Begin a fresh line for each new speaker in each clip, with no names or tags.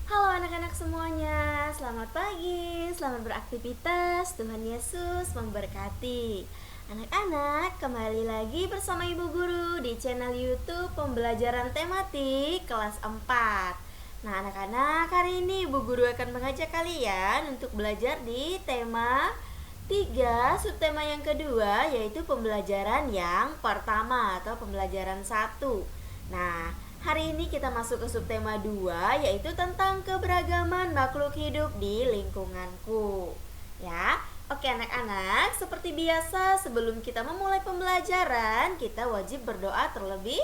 Halo anak-anak semuanya, selamat pagi, selamat beraktivitas, Tuhan Yesus memberkati. Anak-anak, kembali lagi bersama Ibu Guru di channel YouTube Pembelajaran Tematik kelas 4. Nah anak-anak, hari ini Ibu Guru akan mengajak kalian untuk belajar di tema 3, subtema yang kedua, yaitu pembelajaran yang pertama atau pembelajaran 1. Nah, hari ini kita masuk ke subtema 2, yaitu tentang keberagaman makhluk hidup di lingkunganku. Ya, oke anak-anak, seperti biasa sebelum kita memulai pembelajaran, kita wajib berdoa terlebih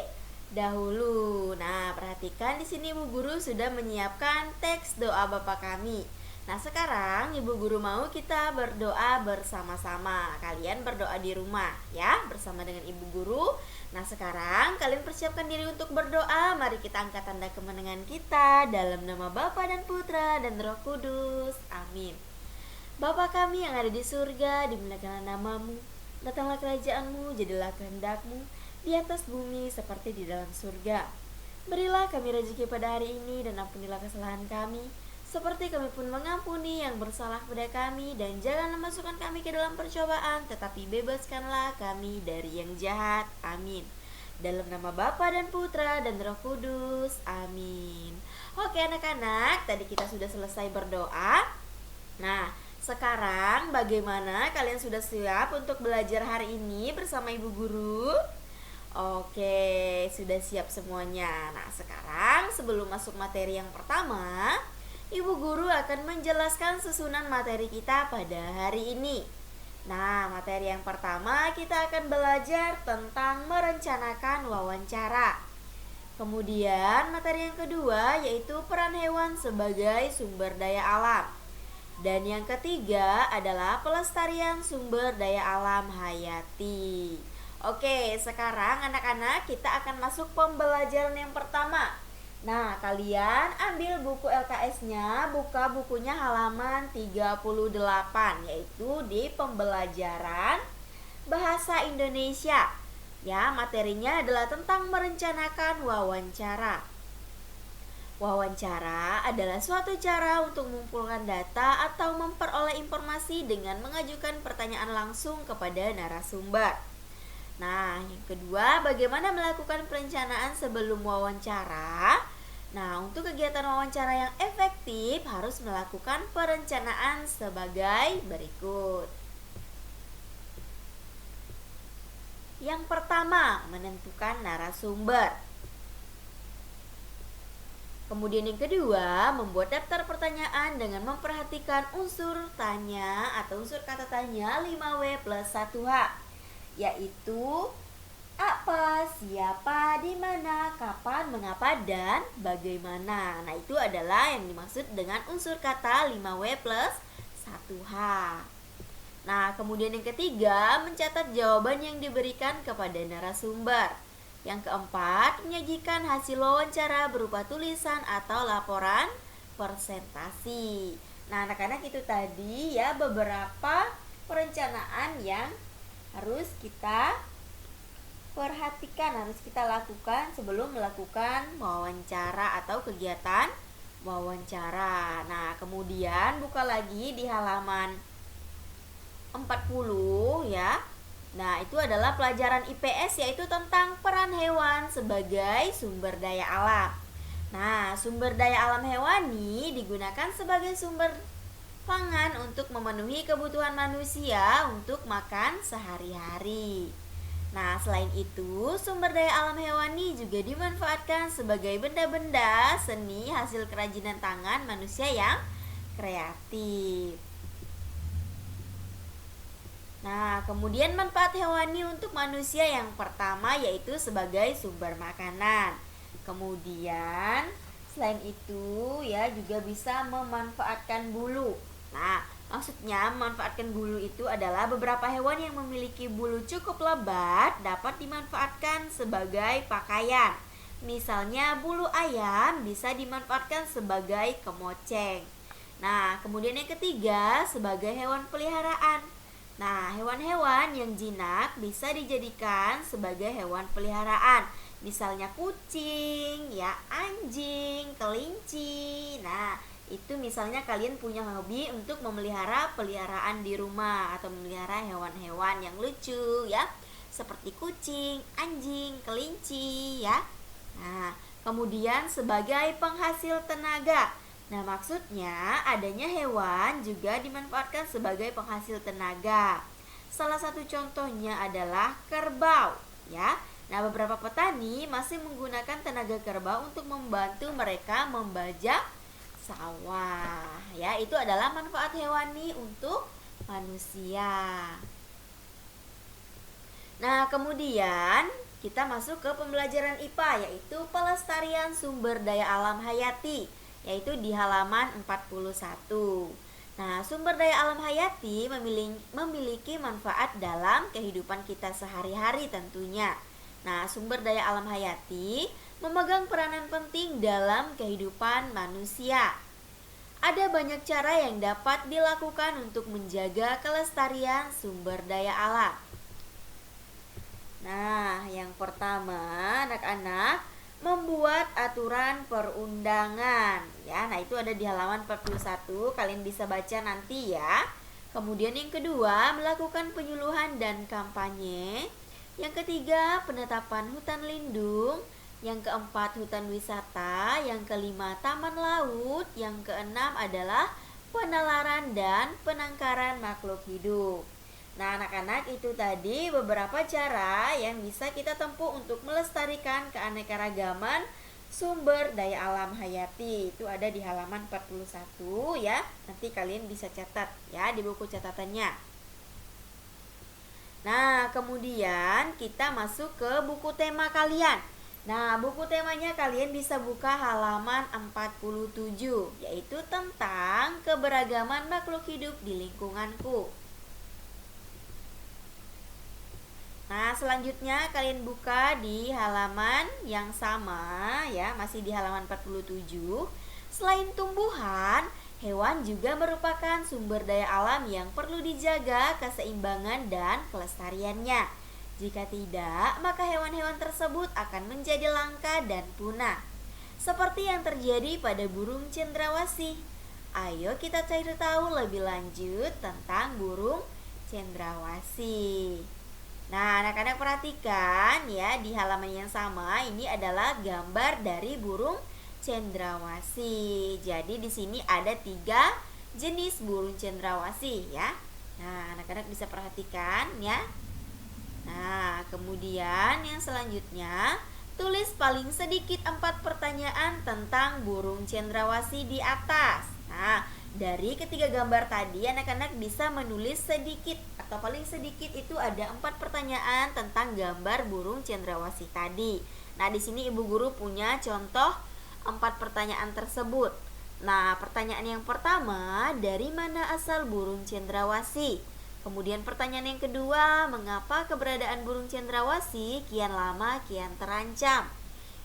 dahulu. Nah, perhatikan di sini Ibu Guru sudah menyiapkan teks doa Bapa kami. Nah, sekarang Ibu Guru mau kita berdoa bersama-sama. Kalian berdoa di rumah ya, bersama dengan Ibu Guru. Nah, sekarang kalian persiapkan diri untuk berdoa. Mari kita angkat tanda kemenangan kita dalam nama Bapa dan Putra dan Roh Kudus. Amin. Bapa kami yang ada di surga, dimuliakanlah namamu. Datanglah kerajaanmu, jadilah kehendakmu di atas bumi seperti di dalam surga. Berilah kami rezeki pada hari ini dan ampunilah kesalahan kami, seperti kami pun mengampuni yang bersalah kepada kami, dan janganlah masukkan kami ke dalam percobaan, tetapi bebaskanlah kami dari yang jahat. Amin. Dalam nama Bapa dan Putra dan Roh Kudus. Amin. Oke anak-anak, tadi kita sudah selesai berdoa. Nah, sekarang bagaimana kalian sudah siap untuk belajar hari ini bersama Ibu Guru? Oke, sudah siap semuanya. Nah, sekarang sebelum masuk materi yang pertama, Ibu Guru akan menjelaskan susunan materi kita pada hari ini. Nah, materi yang pertama kita akan belajar tentang merencanakan wawancara. Kemudian materi yang kedua yaitu peran hewan sebagai sumber daya alam. Dan yang ketiga adalah pelestarian sumber daya alam hayati. Oke, sekarang anak-anak kita akan masuk pembelajaran yang pertama. Nah, kalian ambil buku LKS-nya, buka bukunya halaman 38, yaitu di pembelajaran Bahasa Indonesia. Ya, materinya adalah tentang merencanakan wawancara. Wawancara adalah suatu cara untuk mengumpulkan data atau memperoleh informasi dengan mengajukan pertanyaan langsung kepada narasumber. Nah, yang kedua, bagaimana melakukan perencanaan sebelum wawancara? Nah, untuk kegiatan wawancara yang efektif harus melakukan perencanaan sebagai berikut. Yang pertama, menentukan narasumber. Kemudian yang kedua, membuat daftar pertanyaan dengan memperhatikan unsur tanya atau unsur kata tanya 5W plus 1H, yaitu apa, siapa, di mana, kapan, mengapa, dan bagaimana. Nah, itu adalah yang dimaksud dengan unsur kata 5W plus 1H. Nah, kemudian yang ketiga, mencatat jawaban yang diberikan kepada narasumber. Yang keempat, menyajikan hasil wawancara berupa tulisan atau laporan presentasi. Nah, anak-anak itu tadi ya beberapa perencanaan yang harus kita perhatikan, harus kita lakukan sebelum melakukan wawancara atau kegiatan wawancara. Nah, kemudian buka lagi di halaman 40 ya. Nah, itu adalah pelajaran IPS, yaitu tentang peran hewan sebagai sumber daya alam. Nah, sumber daya alam hewani digunakan sebagai sumber pangan untuk memenuhi kebutuhan manusia untuk makan sehari-hari. Nah, selain itu, sumber daya alam hewani juga dimanfaatkan sebagai benda-benda seni hasil kerajinan tangan manusia yang kreatif. Nah, kemudian manfaat hewani untuk manusia yang pertama yaitu sebagai sumber makanan. Kemudian, selain itu ya juga bisa memanfaatkan bulu. Nah, maksudnya memanfaatkan bulu itu adalah beberapa hewan yang memiliki bulu cukup lebat dapat dimanfaatkan sebagai pakaian. Misalnya bulu ayam bisa dimanfaatkan sebagai kemoceng. Nah, kemudian yang ketiga sebagai hewan peliharaan. Nah, hewan-hewan yang jinak bisa dijadikan sebagai hewan peliharaan. Misalnya kucing, ya, anjing, kelinci. Nah, itu misalnya kalian punya hobi untuk memelihara peliharaan di rumah atau memelihara hewan-hewan yang lucu ya, seperti kucing, anjing, kelinci ya. Nah, kemudian sebagai penghasil tenaga. Nah, maksudnya adanya hewan juga dimanfaatkan sebagai penghasil tenaga. Salah satu contohnya adalah kerbau ya. Nah, beberapa petani masih menggunakan tenaga kerbau untuk membantu mereka membajak sawah. Ya, itu adalah manfaat hewani untuk manusia. Nah, kemudian kita masuk ke pembelajaran IPA, yaitu pelestarian sumber daya alam hayati, yaitu di halaman 41. Nah, sumber daya alam hayati memiliki manfaat dalam kehidupan kita sehari-hari tentunya. Nah, sumber daya alam hayati memegang peranan penting dalam kehidupan manusia. Ada banyak cara yang dapat dilakukan untuk menjaga kelestarian sumber daya alam. Nah, yang pertama, anak-anak membuat aturan perundangan ya. Nah, itu ada di halaman 41, kalian bisa baca nanti ya. Kemudian yang kedua, melakukan penyuluhan dan kampanye. Yang ketiga, penetapan hutan lindung. Yang keempat, hutan wisata. Yang kelima, taman laut. Yang keenam adalah penalaran dan penangkaran makhluk hidup. Nah, anak-anak, itu tadi beberapa cara yang bisa kita tempuh untuk melestarikan keanekaragaman sumber daya alam hayati. Itu ada di halaman 41 ya. Nanti kalian bisa catat ya di buku catatannya. Nah, kemudian kita masuk ke buku tema kalian. Nah, buku temanya kalian bisa buka halaman 47, yaitu tentang keberagaman makhluk hidup di lingkunganku. Nah, selanjutnya kalian buka di halaman yang sama ya, masih di halaman 47. Selain tumbuhan, hewan juga merupakan sumber daya alam yang perlu dijaga keseimbangan dan kelestariannya. Jika tidak, maka hewan-hewan tersebut akan menjadi langka dan punah. Seperti yang terjadi pada burung cendrawasih. Ayo kita cari tahu lebih lanjut tentang burung cendrawasih. Nah, anak-anak perhatikan ya, di halaman yang sama ini adalah gambar dari burung cendrawasih. Jadi di sini ada 3 jenis burung cendrawasih ya. Nah, anak-anak bisa perhatikan ya. Nah, kemudian yang selanjutnya, tulis paling sedikit 4 pertanyaan tentang burung cendrawasih di atas. Nah, dari ketiga gambar tadi anak-anak bisa menulis sedikit atau paling sedikit itu ada 4 pertanyaan tentang gambar burung cendrawasih tadi. Nah, di sini Ibu Guru punya contoh 4 pertanyaan tersebut. Nah, pertanyaan yang pertama, dari mana asal burung cendrawasih? Kemudian pertanyaan yang kedua, mengapa keberadaan burung cendrawasih kian lama kian terancam?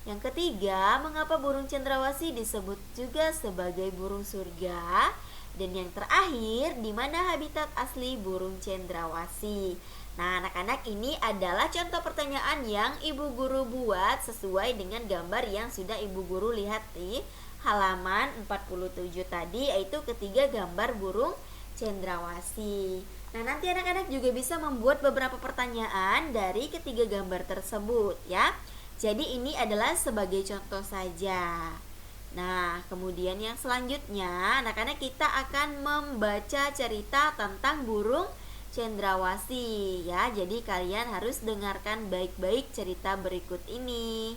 Yang ketiga, mengapa burung cendrawasih disebut juga sebagai burung surga? Dan yang terakhir, di mana habitat asli burung cendrawasih? Nah, anak-anak, ini adalah contoh pertanyaan yang Ibu Guru buat sesuai dengan gambar yang sudah Ibu Guru lihat di halaman 47 tadi, yaitu ketiga gambar burung cendrawasih. Nah, nanti anak-anak juga bisa membuat beberapa pertanyaan dari ketiga gambar tersebut ya. Jadi ini adalah sebagai contoh saja. Nah, kemudian yang selanjutnya, anak-anak, kita akan membaca cerita tentang burung cendrawasih ya. Jadi kalian harus dengarkan baik-baik cerita berikut ini.